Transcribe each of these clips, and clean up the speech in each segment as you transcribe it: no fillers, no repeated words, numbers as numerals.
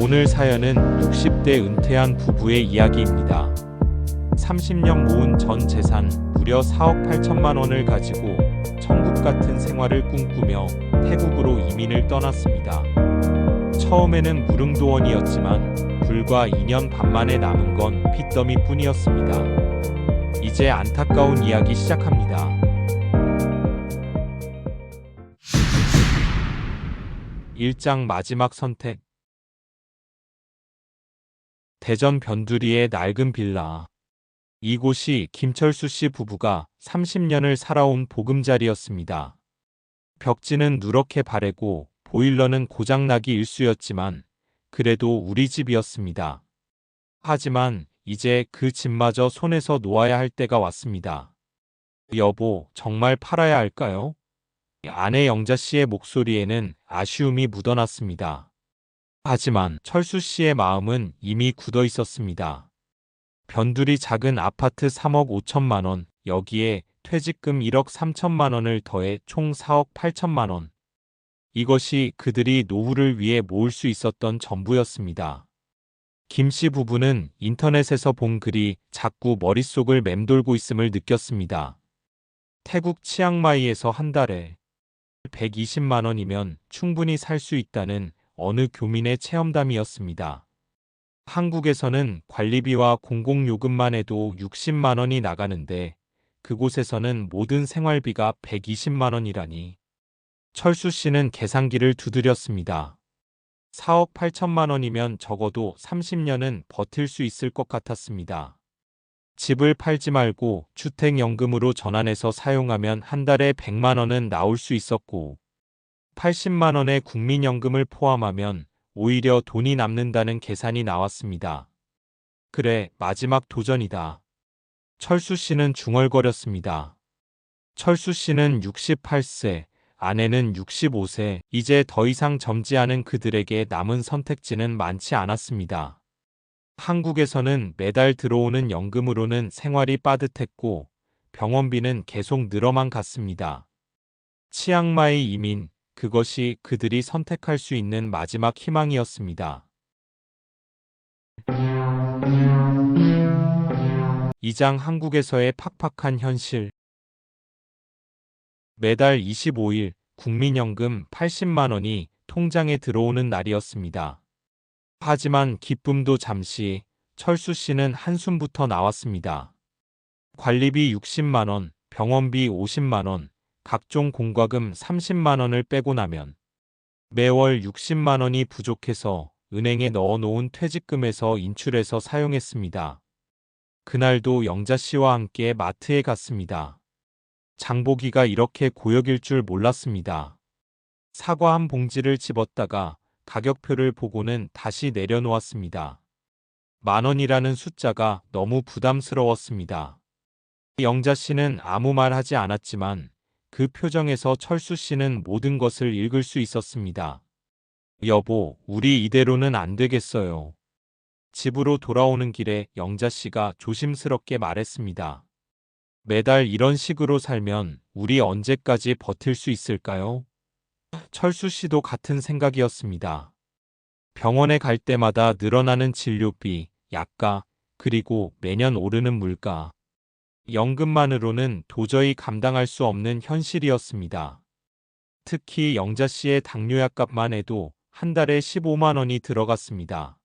오늘 사연은 60대 은퇴한 부부의 이야기입니다. 30년 모은 전 재산 무려 4억 8천만 원을 가지고 천국 같은 생활을 꿈꾸며 태국으로 이민을 떠났습니다. 처음에는 무릉도원이었지만 불과 2년 반 만에 남은 건 빚더미뿐이었습니다. 이제 안타까운 이야기 시작합니다. 일장 마지막 선택. 대전 변두리의 낡은 빌라. 이곳이 김철수 씨 부부가 30년을 살아온 보금자리였습니다. 벽지는 누렇게 바래고 보일러는 고장나기 일쑤였지만 그래도 우리 집이었습니다. 하지만 이제 그 집마저 손에서 놓아야 할 때가 왔습니다. 여보, 정말 팔아야 할까요? 아내 영자 씨의 목소리에는 아쉬움이 묻어났습니다. 하지만 철수 씨의 마음은 이미 굳어 있었습니다. 변두리 작은 아파트 3억 5천만 원, 여기에 퇴직금 1억 3천만 원을 더해 총 4억 8천만 원. 이것이 그들이 노후를 위해 모을 수 있었던 전부였습니다. 김 씨 부부는 인터넷에서 본 글이 자꾸 머릿속을 맴돌고 있음을 느꼈습니다. 태국 치앙마이에서 한 달에 120만 원이면 충분히 살 수 있다는 어느 교민의 체험담이었습니다. 한국에서는 관리비와 공공요금만 해도 60만 원이 나가는데 그곳에서는 모든 생활비가 120만 원이라니. 철수 씨는 계산기를 두드렸습니다. 4억 8천만 원이면 적어도 30년은 버틸 수 있을 것 같았습니다. 집을 팔지 말고 주택연금으로 전환해서 사용하면 한 달에 100만 원은 나올 수 있었고 80만 원의 국민연금을 포함하면 오히려 돈이 남는다는 계산이 나왔습니다. 그래, 마지막 도전이다. 철수 씨는 중얼거렸습니다. 철수 씨는 68세, 아내는 65세, 이제 더 이상 젊지 않은 그들에게 남은 선택지는 많지 않았습니다. 한국에서는 매달 들어오는 연금으로는 생활이 빠듯했고 병원비는 계속 늘어만 갔습니다. 치앙마이 이민, 그것이 그들이 선택할 수 있는 마지막 희망이었습니다. 2장 한국에서의 팍팍한 현실. 매달 25일 국민연금 80만 원이 통장에 들어오는 날이었습니다. 하지만 기쁨도 잠시, 철수 씨는 한숨부터 나왔습니다. 관리비 60만 원, 병원비 50만 원, 각종 공과금 30만 원을 빼고 나면 매월 60만 원이 부족해서 은행에 넣어놓은 퇴직금에서 인출해서 사용했습니다. 그날도 영자 씨와 함께 마트에 갔습니다. 장보기가 이렇게 고역일 줄 몰랐습니다. 사과 한 봉지를 집었다가 가격표를 보고는 다시 내려놓았습니다. 10,000원이라는 숫자가 너무 부담스러웠습니다. 영자 씨는 아무 말 하지 않았지만 그 표정에서 철수 씨는 모든 것을 읽을 수 있었습니다. 여보, 우리 이대로는 안 되겠어요. 집으로 돌아오는 길에 영자 씨가 조심스럽게 말했습니다. 매달 이런 식으로 살면 우리 언제까지 버틸 수 있을까요? 철수 씨도 같은 생각이었습니다. 병원에 갈 때마다 늘어나는 진료비, 약가, 그리고 매년 오르는 물가. 연금만으로는 도저히 감당할 수 없는 현실이었습니다. 특히 영자 씨의 당뇨약 값만 해도 한 달에 15만 원이 들어갔습니다.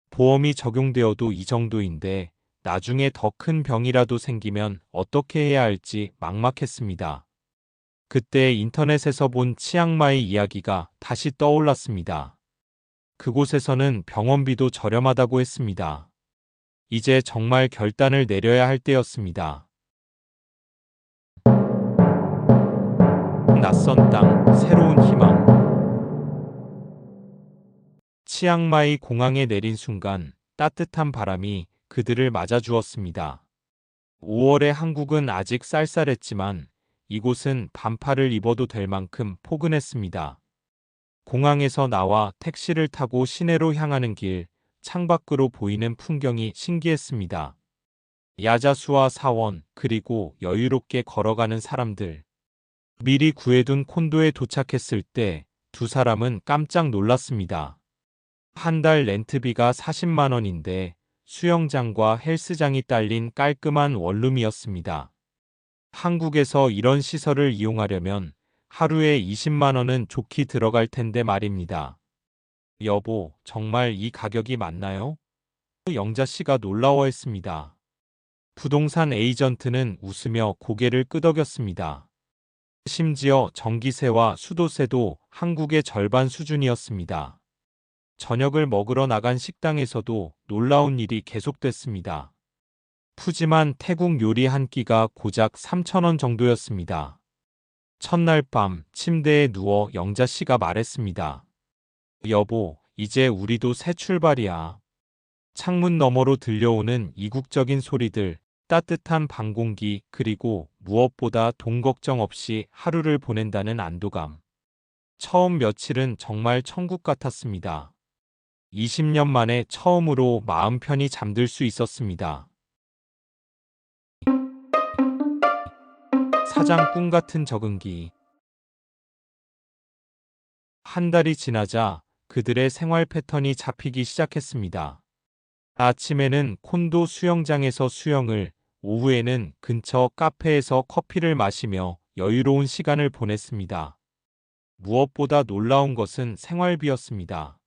보험이 적용되어도 이 정도인데 나중에 더 큰 병이라도 생기면 어떻게 해야 할지 막막했습니다. 그때 인터넷에서 본 치앙마이 이야기가 다시 떠올랐습니다. 그곳에서는 병원비도 저렴하다고 했습니다. 이제 정말 결단을 내려야 할 때였습니다. 낯선 땅, 새로운 희망. 치앙마이 공항에 내린 순간 따뜻한 바람이 그들을 맞아주었습니다. 5월의 한국은 아직 쌀쌀했지만 이곳은 반팔을 입어도 될 만큼 포근했습니다. 공항에서 나와 택시를 타고 시내로 향하는 길, 창밖으로 보이는 풍경이 신기했습니다. 야자수와 사원, 그리고 여유롭게 걸어가는 사람들. 미리 구해둔 콘도에 도착했을 때 두 사람은 깜짝 놀랐습니다. 한 달 렌트비가 40만 원인데 수영장과 헬스장이 딸린 깔끔한 원룸이었습니다. 한국에서 이런 시설을 이용하려면 하루에 20만 원은 좋게 들어갈 텐데 말입니다. 여보, 정말 이 가격이 맞나요? 영자 씨가 놀라워했습니다. 부동산 에이전트는 웃으며 고개를 끄덕였습니다. 심지어 전기세와 수도세도 한국의 절반 수준이었습니다. 저녁을 먹으러 나간 식당에서도 놀라운 일이 계속됐습니다. 푸짐한 태국 요리 한 끼가 고작 3,000원 정도였습니다. 첫날 밤 침대에 누워 영자 씨가 말했습니다. 여보, 이제 우리도 새 출발이야. 창문 너머로 들려오는 이국적인 소리들, 따뜻한 방 공기, 그리고 무엇보다 돈 걱정 없이 하루를 보낸다는 안도감. 처음 며칠은 정말 천국 같았습니다. 20년 만에 처음으로 마음 편히 잠들 수 있었습니다. 사장 꿈 같은 적응기. 한 달이 지나자 그들의 생활 패턴이 잡히기 시작했습니다. 아침에는 콘도 수영장에서 수영을, 오후에는 근처 카페에서 커피를 마시며 여유로운 시간을 보냈습니다. 무엇보다 놀라운 것은 생활비였습니다.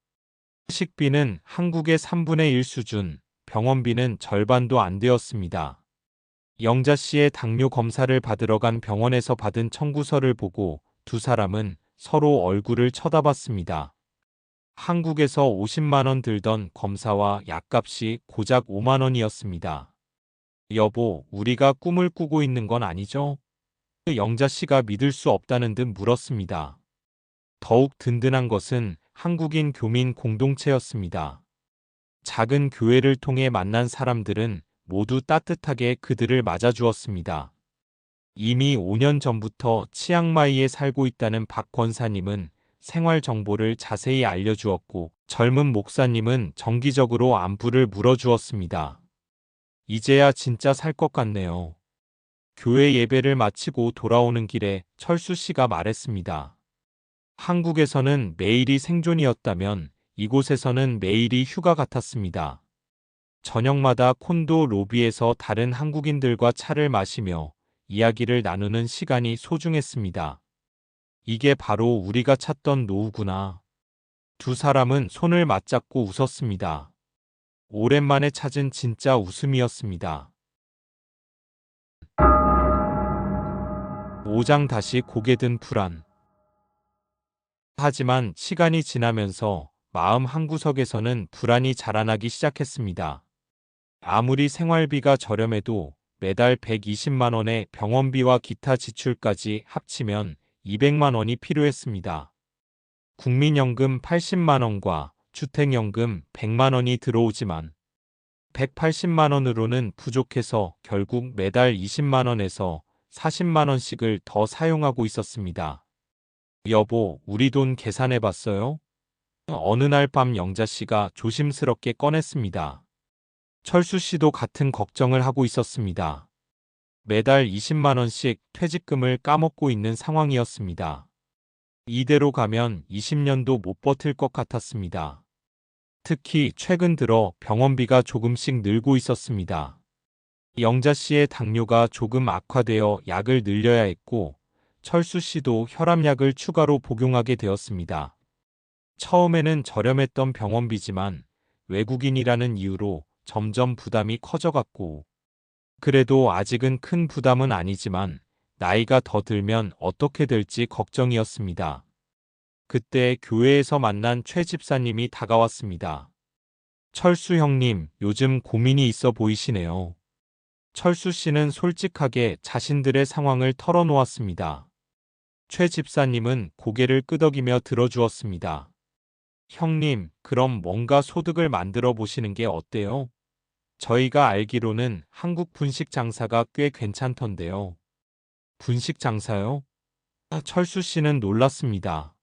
식비는 한국의 3분의 1 수준, 병원비는 절반도 안 되었습니다. 영자 씨의 당뇨 검사를 받으러 간 병원에서 받은 청구서를 보고 두 사람은 서로 얼굴을 쳐다봤습니다. 한국에서 50만 원 들던 검사와 약값이 고작 5만 원이었습니다. 여보, 우리가 꿈을 꾸고 있는 건 아니죠? 영자 씨가 믿을 수 없다는 듯 물었습니다. 더욱 든든한 것은 한국인 교민 공동체였습니다. 작은 교회를 통해 만난 사람들은 모두 따뜻하게 그들을 맞아주었습니다. 이미 5년 전부터 치앙마이에 살고 있다는 박 권사님은 생활 정보를 자세히 알려주었고 젊은 목사님은 정기적으로 안부를 물어주었습니다. 이제야 진짜 살 것 같네요. 교회 예배를 마치고 돌아오는 길에 철수 씨가 말했습니다. 한국에서는 매일이 생존이었다면 이곳에서는 매일이 휴가 같았습니다. 저녁마다 콘도 로비에서 다른 한국인들과 차를 마시며 이야기를 나누는 시간이 소중했습니다. 이게 바로 우리가 찾던 노후구나. 두 사람은 손을 맞잡고 웃었습니다. 오랜만에 찾은 진짜 웃음이었습니다. 5장 다시 고개 든 불안. 하지만 시간이 지나면서 마음 한구석에서는 불안이 자라나기 시작했습니다. 아무리 생활비가 저렴해도 매달 120만 원의 병원비와 기타 지출까지 합치면 200만 원이 필요했습니다. 국민연금 80만 원과 주택연금 100만 원이 들어오지만 180만 원으로는 부족해서 결국 매달 20만 원에서 40만 원씩을 더 사용하고 있었습니다. 여보, 우리 돈 계산해 봤어요? 어느 날 밤 영자 씨가 조심스럽게 꺼냈습니다. 철수 씨도 같은 걱정을 하고 있었습니다. 매달 20만 원씩 퇴직금을 까먹고 있는 상황이었습니다. 이대로 가면 20년도 못 버틸 것 같았습니다. 특히 최근 들어 병원비가 조금씩 늘고 있었습니다. 영자 씨의 당뇨가 조금 악화되어 약을 늘려야 했고 철수 씨도 혈압약을 추가로 복용하게 되었습니다. 처음에는 저렴했던 병원비지만 외국인이라는 이유로 점점 부담이 커져갔고 그래도 아직은 큰 부담은 아니지만 나이가 더 들면 어떻게 될지 걱정이었습니다. 그때 교회에서 만난 최 집사님이 다가왔습니다. 철수 형님, 요즘 고민이 있어 보이시네요. 철수 씨는 솔직하게 자신들의 상황을 털어놓았습니다. 최 집사님은 고개를 끄덕이며 들어주었습니다. 형님, 그럼 뭔가 소득을 만들어 보시는 게 어때요? 저희가 알기로는 한국 분식 장사가 꽤 괜찮던데요. 분식 장사요? 철수 씨는 놀랐습니다.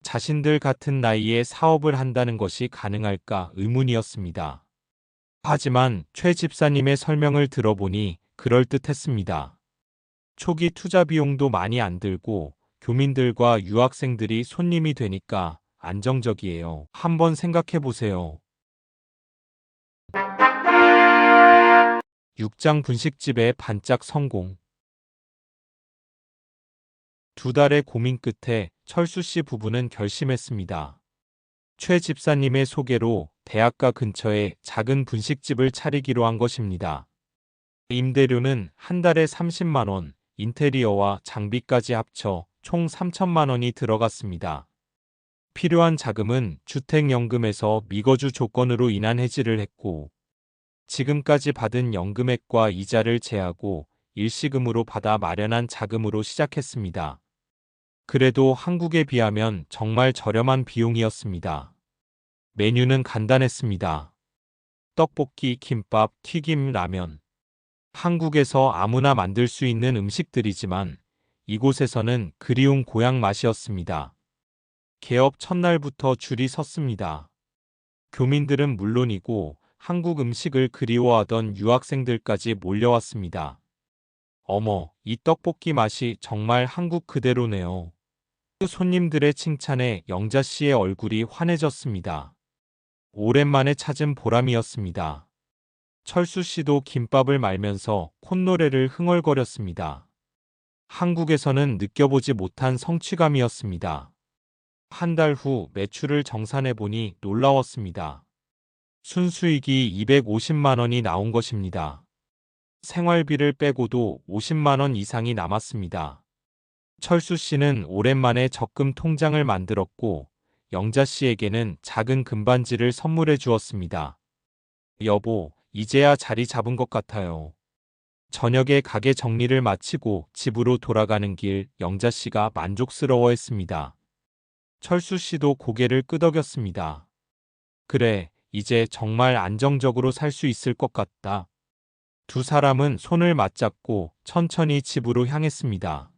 자신들 같은 나이에 사업을 한다는 것이 가능할까 의문이었습니다. 하지만 최 집사님의 설명을 들어보니 그럴듯했습니다. 초기 투자 비용도 많이 안 들고 교민들과 유학생들이 손님이 되니까 안정적이에요. 한번 생각해 보세요. 6장 분식집의 반짝 성공. 2달의 고민 끝에 철수 씨 부부는 결심했습니다. 최 집사님의 소개로 대학가 근처에 작은 분식집을 차리기로 한 것입니다. 임대료는 한 달에 30만 원, 인테리어와 장비까지 합쳐 총 3천만 원이 들어갔습니다. 필요한 자금은 주택연금에서 미거주 조건으로 인한 해지를 했고, 지금까지 받은 연금액과 이자를 제하고 일시금으로 받아 마련한 자금으로 시작했습니다. 그래도 한국에 비하면 정말 저렴한 비용이었습니다. 메뉴는 간단했습니다. 떡볶이, 김밥, 튀김, 라면. 한국에서 아무나 만들 수 있는 음식들이지만 이곳에서는 그리운 고향 맛이었습니다. 개업 첫날부터 줄이 섰습니다. 교민들은 물론이고 한국 음식을 그리워하던 유학생들까지 몰려왔습니다. 어머, 이 떡볶이 맛이 정말 한국 그대로네요. 손님들의 칭찬에 영자 씨의 얼굴이 환해졌습니다. 오랜만에 찾은 보람이었습니다. 철수 씨도 김밥을 말면서 콧노래를 흥얼거렸습니다. 한국에서는 느껴보지 못한 성취감이었습니다. 한 달 후 매출을 정산해 보니 놀라웠습니다. 순수익이 250만 원이 나온 것입니다. 생활비를 빼고도 50만 원 이상이 남았습니다. 철수 씨는 오랜만에 적금 통장을 만들었고 영자 씨에게는 작은 금반지를 선물해 주었습니다. 여보, 이제야 자리 잡은 것 같아요. 저녁에 가게 정리를 마치고 집으로 돌아가는 길 영자 씨가 만족스러워했습니다. 철수 씨도 고개를 끄덕였습니다. 그래, 이제 정말 안정적으로 살 수 있을 것 같다. 두 사람은 손을 맞잡고 천천히 집으로 향했습니다.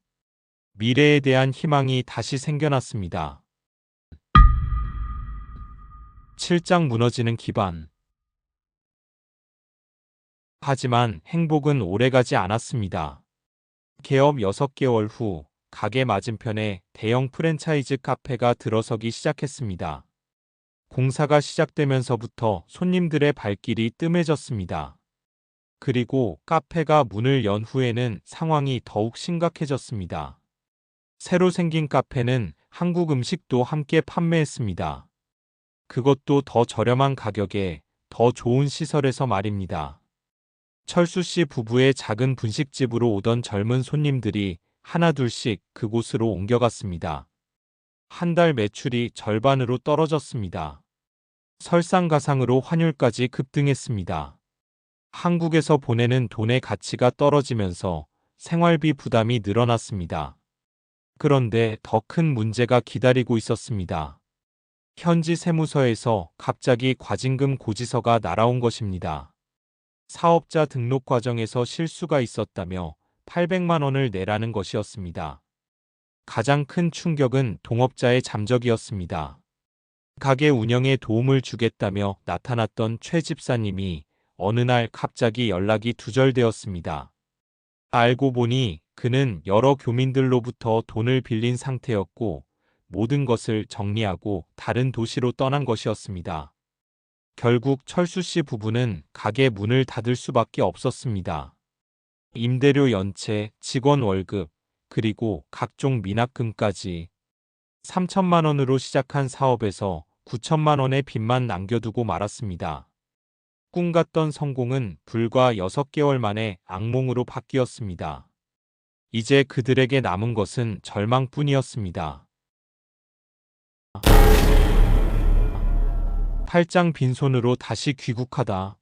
미래에 대한 희망이 다시 생겨났습니다. 7장 무너지는 기반. 하지만 행복은 오래가지 않았습니다. 개업 6개월 후 가게 맞은편에 대형 프랜차이즈 카페가 들어서기 시작했습니다. 공사가 시작되면서부터 손님들의 발길이 뜸해졌습니다. 그리고 카페가 문을 연 후에는 상황이 더욱 심각해졌습니다. 새로 생긴 카페는 한국 음식도 함께 판매했습니다. 그것도 더 저렴한 가격에 더 좋은 시설에서 말입니다. 철수 씨 부부의 작은 분식집으로 오던 젊은 손님들이 하나둘씩 그곳으로 옮겨갔습니다. 한 달 매출이 절반으로 떨어졌습니다. 설상가상으로 환율까지 급등했습니다. 한국에서 보내는 돈의 가치가 떨어지면서 생활비 부담이 늘어났습니다. 그런데 더 큰 문제가 기다리고 있었습니다. 현지 세무서에서 갑자기 과징금 고지서가 날아온 것입니다. 사업자 등록 과정에서 실수가 있었다며 800만 원을 내라는 것이었습니다. 가장 큰 충격은 동업자의 잠적이었습니다. 가게 운영에 도움을 주겠다며 나타났던 최 집사님이 어느 날 갑자기 연락이 두절되었습니다. 알고 보니 그는 여러 교민들로부터 돈을 빌린 상태였고 모든 것을 정리하고 다른 도시로 떠난 것이었습니다. 결국 철수 씨 부부는 가게 문을 닫을 수밖에 없었습니다. 임대료 연체, 직원 월급, 그리고 각종 미납금까지 3천만 원으로 시작한 사업에서 9천만 원의 빚만 남겨두고 말았습니다. 꿈 같던 성공은 불과 6개월 만에 악몽으로 바뀌었습니다. 이제 그들에게 남은 것은 절망뿐이었습니다. 8장 빈손으로 다시 귀국하다.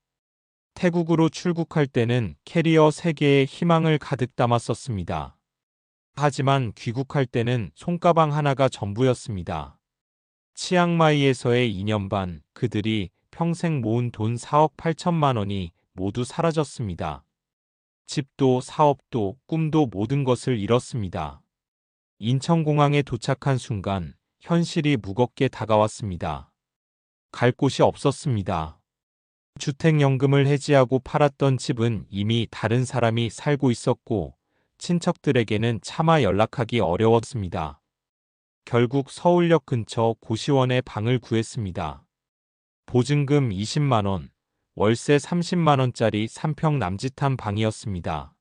태국으로 출국할 때는 캐리어 3개에 희망을 가득 담았었습니다. 하지만 귀국할 때는 손가방 하나가 전부였습니다. 치앙마이에서의 2년 반 그들이 평생 모은 돈 4억 8천만 원이 모두 사라졌습니다. 집도 사업도 꿈도 모든 것을 잃었습니다. 인천공항에 도착한 순간 현실이 무겁게 다가왔습니다. 갈 곳이 없었습니다. 주택연금을 해지하고 팔았던 집은 이미 다른 사람이 살고 있었고 친척들에게는 차마 연락하기 어려웠습니다. 결국 서울역 근처 고시원에 방을 구했습니다. 보증금 20만 원, 월세 30만 원짜리 3평 남짓한 방이었습니다.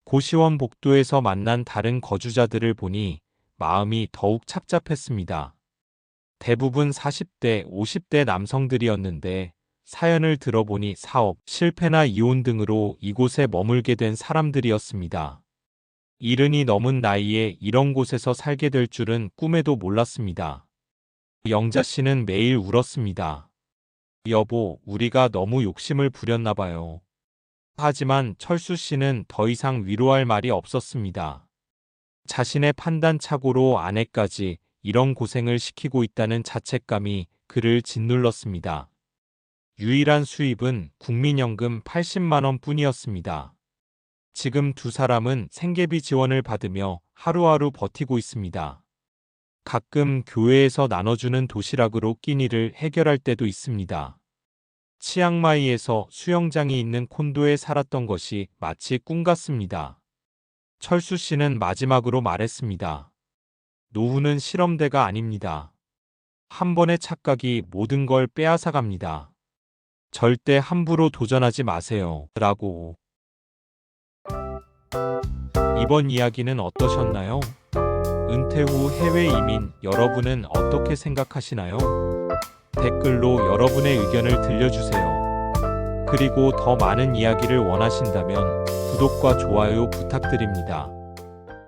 고시원 복도에서 만난 다른 거주자들을 보니 마음이 더욱 착잡했습니다. 대부분 40대, 50대 남성들이었는데 사연을 들어보니 사업, 실패나 이혼 등으로 이곳에 머물게 된 사람들이었습니다. 70이 넘은 나이에 이런 곳에서 살게 될 줄은 꿈에도 몰랐습니다. 영자 씨는 매일 울었습니다. 여보, 우리가 너무 욕심을 부렸나 봐요. 하지만 철수 씨는 더 이상 위로할 말이 없었습니다. 자신의 판단착오로 아내까지 이런 고생을 시키고 있다는 자책감이 그를 짓눌렀습니다. 유일한 수입은 국민연금 80만 원 뿐이었습니다. 지금 두 사람은 생계비 지원을 받으며 하루하루 버티고 있습니다. 가끔 교회에서 나눠주는 도시락으로 끼니를 해결할 때도 있습니다. 치앙마이에서 수영장이 있는 콘도에 살았던 것이 마치 꿈 같습니다. 철수 씨는 마지막으로 말했습니다. 노후는 실험대가 아닙니다. 한 번의 착각이 모든 걸 빼앗아갑니다. 절대 함부로 도전하지 마세요. 라고. 이번 이야기는 어떠셨나요? 은퇴 후 해외 이민 여러분은 어떻게 생각하시나요? 댓글로 여러분의 의견을 들려주세요. 그리고 더 많은 이야기를 원하신다면 구독과 좋아요 부탁드립니다.